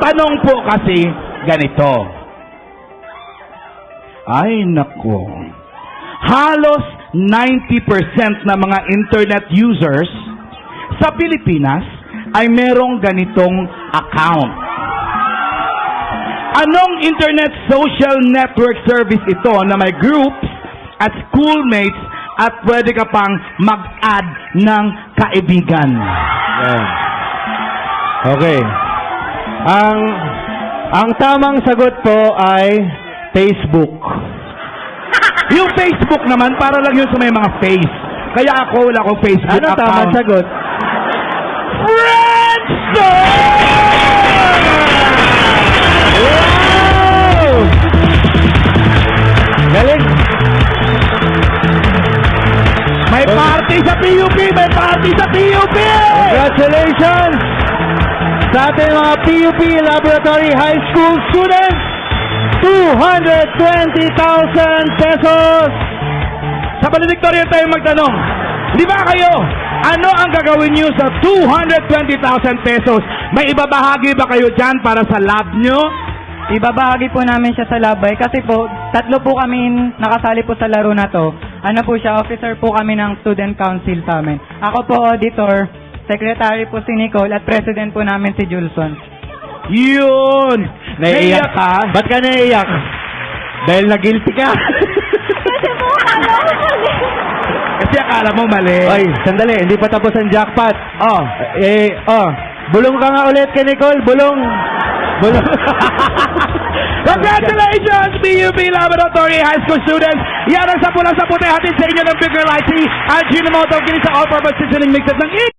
tanong po kasi ganito. Ay, nako. Halos 90% na mga internet users sa Pilipinas ay merong ganitong account. Anong internet social network service ito na may groups at schoolmates at pwede ka pang mag-add ng kaibigan? Yan. Okay. Ang tamang sagot po ay Facebook. Yung Facebook naman, para lang yun sa may mga face. Kaya ako, wala akong Facebook Ano account. tamang sagot? Friendster! Wow! Galing! May party sa PUP! May party sa PUP! Congratulations sa ating mga PUP Laboratory High School students! 220,000 pesos! Sa valedictorian tayo magtanong, di ba kayo, ano ang gagawin nyo sa 220,000 pesos? May ibabahagi ba kayo dyan para sa lab nyo? Ibabahagi po namin siya sa labay kasi po, 3 po kami nakasali po sa laro na to. Ano po siya, officer po kami ng student council sa amin. Ako po auditor, secretary po si Nicole at president po namin si Julson. Yun! Naiiyak ka? Ba't ka naiiyak? Dahil na-guilty ka? Kasi akala mo mali. Oy, sandali, hindi pa tapos ang jackpot. Bulong ka nga ulit kay Nicole, bulong. Bulong. Congratulations, PUP Laboratory High School students! Yan ang 10 sa puti hatid sa inyo ng Bigger Lighty at Ginomoto Ginis sa All-Purpose Seasoning Mix at ng